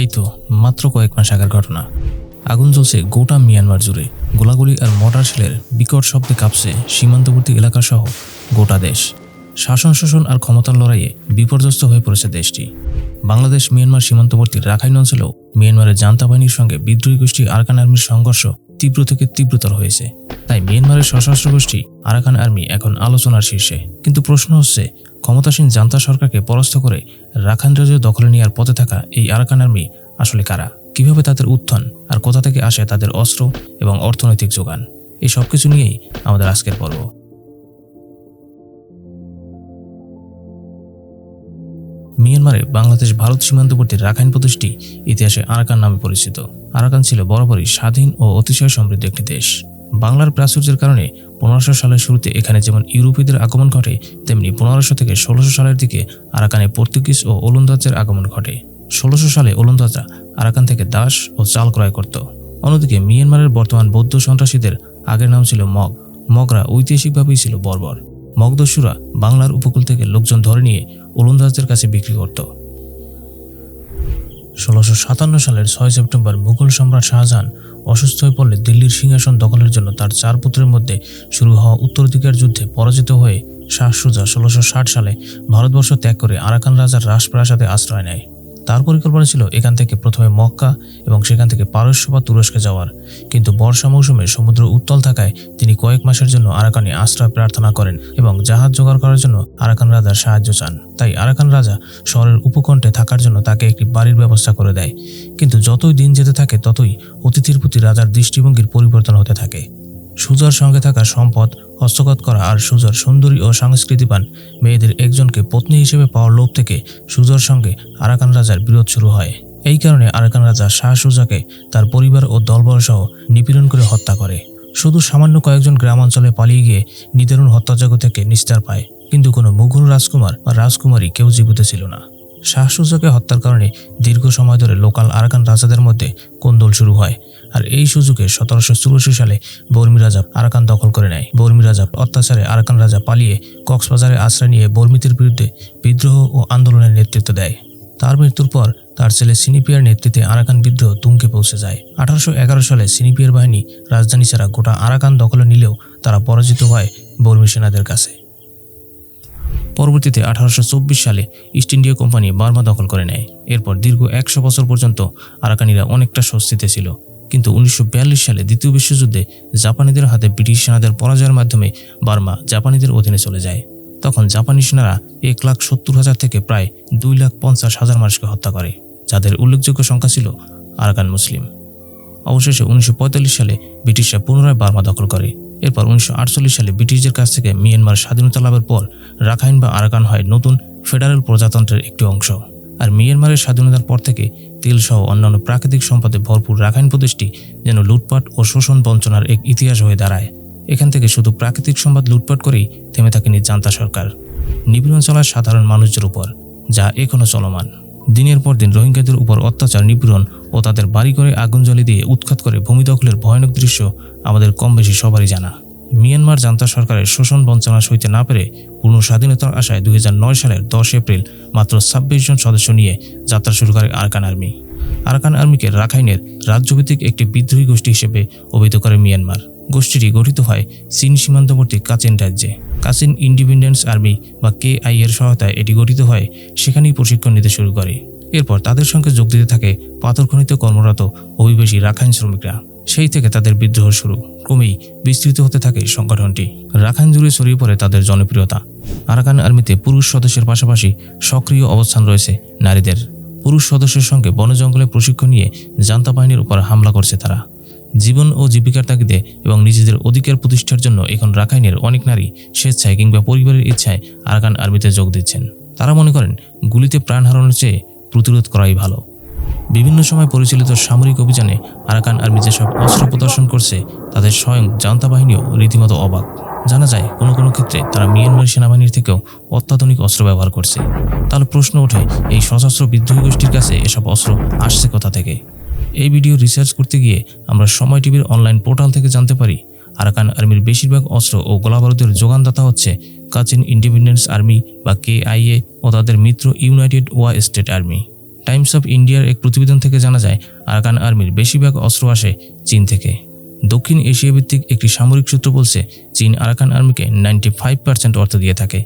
এই তো মাত্র কয়েক মাস আগের ঘটনা। আগুন জ্বলছে গোটা মিয়ানমার জুড়ে। গোলাগুলি আর মর্টার শেলের বিকট শব্দে কাঁপছে সীমান্তবর্তী এলাকাসহ গোটা দেশ। শাসন শোষণ আর ক্ষমতার লড়াইয়ে বিপর্যস্ত হয়ে পড়েছে দেশটি। বাংলাদেশ মিয়ানমার সীমান্তবর্তী রাখাইন অঞ্চলেও মিয়ানমারের জান্তা বাহিনীর সঙ্গে বিদ্রোহী গোষ্ঠী আরাকান আর্মির সংঘর্ষ তীব্র থেকে তীব্রতর হয়েছে। তাই মিয়ানমারের সশস্ত্র গোষ্ঠী আরাকান আর্মি এখন আলোচনার শীর্ষে। কিন্তু প্রশ্ন হচ্ছে, ক্ষমতাসীন জান্তা সরকারকে পরাস্ত করে রাখাইন রাজ্য দখলে নেওয়ার পথে থাকা এই আরাকান আর্মি আসলে কারা, কিভাবে তাদের উত্থান, আর কোথা থেকে আসে তাদের অস্ত্র এবং অর্থনৈতিক যোগান? এই সবকিছু নিয়েই আমাদের আজকের পর্ব। মিয়ানমারে বাংলাদেশ ভারত সীমান্তবর্তী রাখাইন প্রদেশটি ইতিহাসে আরাকান নামে পরিচিত। আরাকান ছিল বরাবরই স্বাধীন ও অতিশয় সমৃদ্ধ একটি দেশ। বাংলার প্রাচুর্যের কারণে 1500 সালের শুরুতে এখানে যেমন ইউরোপীয়দের আগমন ঘটে, তেমনি 1500 থেকে 1600 সালের দিকে আরাকানে পর্তুগিজ ও ওলন্দাজদের আগমন ঘটে। 1600 সালে ওলন্দাজরা আরাকান থেকে দাস ও চাল ক্রয় করত। অন্যদিকে মিয়ানমারের বর্তমান বৌদ্ধ সন্ত্রাসীদের আগের নাম ছিল মগরা ঐতিহাসিকভাবেই ছিল বর্বর। মগদস্যুরা বাংলার উপকূল থেকে লোকজন ধরে নিয়ে ওলন্দাজদের কাছে বিক্রি করত। 1657 সালের 6 সেপ্টেম্বর মুঘল সম্রাট শাহজাহান অসুস্থ হয়ে পড়লে দিল্লির সিংহাসন দখলের জন্য তার 4 পুত্রের মধ্যে শুরু হওয়া উত্তরাধিকার যুদ্ধে পরাজিত হয়ে শাহ সুজা 1660 সালে ভারতবর্ষ ত্যাগ করে আরাকান রাজার রাজপ্রাসাদে আশ্রয় নেয়। তার পরিকল্পনা ছিল এখান থেকে প্রথমে মক্কা এবং সেখান থেকে পারস্য বা তুরস্কে যাওয়ার। কিন্তু বর্ষা মৌসুমে সমুদ্র উত্তাল থাকায় তিনি কয়েক মাসের জন্য আরাকানে আশ্রয় প্রার্থনা করেন এবং জাহাজ জোগাড় করার জন্য আরাকান রাজার সাহায্য চান। তাই আরাকান রাজা শহরের উপকণ্ঠে থাকার জন্য তাকে একটি বাড়ির ব্যবস্থা করে দেয়। কিন্তু যতই দিন যেতে থাকে ততই অতিথির প্রতি রাজার দৃষ্টিভঙ্গির পরিবর্তন হতে থাকে। সুজার সঙ্গে থাকা সম্পদ হস্তগত করা আর সুজার সুন্দরী ও সংস্কৃতিবান মেয়েদের একজনকে পত্নী হিসেবে পাওয়ার লোভ থেকে সুজার সঙ্গে আরাকান রাজার বিরোধ শুরু হয়। এই কারণে আরাকান রাজা শাহ সুজাকে তার পরিবার ও দলবল সহ নিপীড়ন করে হত্যা করে। শুধু সামান্য কয়েকজন গ্রাম অঞ্চলে পালিয়ে গিয়ে নিদারুণ হত্যাযজ্ঞ থেকে নিস্তার পায়, কিন্তু কোনো মুঘল রাজকুমার বা রাজকুমারী কেউ জীবিত ছিল না। শাহ সুজাকে হত্যার কারণে দীর্ঘ সময় ধরে লোকাল আরাকান রাজাদের মধ্যে কোন্দল শুরু হয়। আর এই সুযোগে 1784 সালে বর্মী রাজা আরাকান দখল করে নেয়। বর্মী রাজা অত্যাচারে আরাকান রাজা পালিয়ে কক্সবাজারে আশ্রয় নিয়ে বর্মীদের বিরুদ্ধে বিদ্রোহ ও আন্দোলনের নেতৃত্ব দেয়। তার মৃত্যুর পর তার ছেলে সিনিপিয়ার নেতৃত্বে আরাকান বিদ্রোহ তুঙ্গে পৌঁছে যায়। 1811 সালে সিনিপিয়ার বাহিনী রাজধানী ছাড়া গোটা আরাকান দখলে নিলেও তারা পরাজিত হয় বর্মী সেনাদের কাছে। পরবর্তীতে 1824 সালে ইস্ট ইন্ডিয়া কোম্পানি বার্মা দখল করে নেয়। এরপর দীর্ঘ 100 বছর পর্যন্ত আরাকানিরা অনেকটা স্বস্তিতে ছিল। কিন্তু 1942 সালে দ্বিতীয় বিশ্বযুদ্ধে জাপানিদের হাতে ব্রিটিশ সেনাদের পরাজয়ের মাধ্যমে বার্মা জাপানিদের অধীনে চলে যায়। তখন জাপানি সেনারা 1,70,000 থেকে প্রায় 2,50,000 মানুষকে হত্যা করে, যাদের উল্লেখযোগ্য সংখ্যা ছিল আরাকান মুসলিম। অবশেষে 1945 সালে ব্রিটিশরা পুনরায় বার্মা দখল করে। এরপর 1948 সালে ব্রিটিশদের কাছ থেকে মিয়ানমার স্বাধীনতা লাভের পর রাখাইন বা আরাকান হয় নতুন ফেডারেল প্রজাতন্ত্রের একটি অংশ। আর মিয়ানমারের স্বাধীনতার পর থেকে তেলসহ অন্যান্য প্রাকৃতিক সম্পদে ভরপুর রাখাইন প্রদেশটি যেন লুটপাট ও শোষণ বঞ্চনার এক ইতিহাস হয়ে দাঁড়ায়। এখান থেকে শুধু প্রাকৃতিক সম্পদ লুটপাট করেই থেমে থাকেনি জান্তা সরকার। নিপীড়ন চলায় সাধারণ মানুষদের উপর, যা এখনও চলমান। দিনের পর দিন রোহিঙ্গাদের উপর অত্যাচার, নিপীড়ন ও তাদের বাড়ি করে আগুন জ্বালিয়ে দিয়ে উৎখাত করে ভূমি দখলের ভয়ানক দৃশ্য আমাদের কম বেশি সবারই জানা। মিয়ানমার জান্তা সরকারের শোষণ বঞ্চনা সইতে না পেরে পূর্ণ স্বাধীনতার আশায় 2009 সালের 10 এপ্রিল মাত্র 26 জন সদস্য নিয়ে যাত্রা শুরু করে আরাকান আর্মি। আরাকান আর্মিকে রাখাইনের রাজ্যভিত্তিক একটি বিদ্রোহী গোষ্ঠী হিসেবে অভিহিত করে মিয়ানমার। গোষ্ঠীটি গঠিত হয় চীন সীমান্তবর্তী কাচিন রাজ্যে। কাচিন ইন্ডিপেন্ডেন্স আর্মি বা KI এর সহায়তায় এটি গঠিত হয়, সেখানেই প্রশিক্ষণ নিতে শুরু করে। এরপর তাদের সঙ্গে যোগ দিতে থাকে পাথর খনিতে কর্মরত অভিবাসী রাখাইন শ্রমিকরা। সেই থেকে তাদের বিদ্রোহ শুরু। ক্রমেই বিস্তৃত হতে থাকে সংগঠনটি। রাখাইন জুড়ে ছড়িয়ে পড়ে তাদের জনপ্রিয়তা। আরাকান আর্মিতে পুরুষ সদস্যের পাশাপাশি সক্রিয় অবস্থান রয়েছে নারীদের। পুরুষ সদস্যের সঙ্গে বনে জঙ্গলে প্রশিক্ষণ নিয়ে জান্তা বাহিনীর উপর হামলা করছে তারা। জীবন ও জীবিকার তাগিদে এবং নিজেদের অধিকার প্রতিষ্ঠার জন্য এখন রাখাইনের অনেক নারী স্বেচ্ছায় কিংবা পরিবারের ইচ্ছায় আরাকান আর্মিতে যোগ দিচ্ছেন। তারা মনে করেন গুলিতে প্রাণ হারানোর চেয়ে প্রতিরোধ করাই ভালো। বিভিন্ন সময় পরিচালিত সামরিক অভিযানে আরাকান আর্মি যেসব অস্ত্র প্রদর্শন করছে তাদের স্বয়ং জান্তা বাহিনীও রীতিমতো অবাক। জানা যায় কোনো কোনো ক্ষেত্রে তারা মিয়ানমার সেনাবাহিনীর থেকেও অত্যাধুনিক অস্ত্র ব্যবহার করছে। তাহলে প্রশ্ন ওঠে, এই সশস্ত্র বিদ্রোহী গোষ্ঠীর কাছে এসব অস্ত্র আসছে কোথা থেকে? এই ভিডিও রিসার্চ করতে গিয়ে আমরা সময় টিভির অনলাইন পোর্টাল থেকে জানতে পারি আরাকান আর্মির বেশিরভাগ অস্ত্র ও গোলাবারুদের যোগানদাতা হচ্ছে কাচিন ইন্ডিপেন্ডেন্স আর্মি বা KIA ও তাদের মিত্র ইউনাইটেড ওয়া স্টেট আর্মি। টাইমস অফ ইন্ডিয়ার এক প্রতিবেদন থেকে জানা যায় আরাকান আর্মির বেশিরভাগ অস্ত্র আসে চীন থেকে। দক্ষিণ এশিয়া ভিত্তিক একটি সামরিক সূত্র বলছে চীন আরাকান আর্মিকে 95% অর্থ দিয়ে থাকে।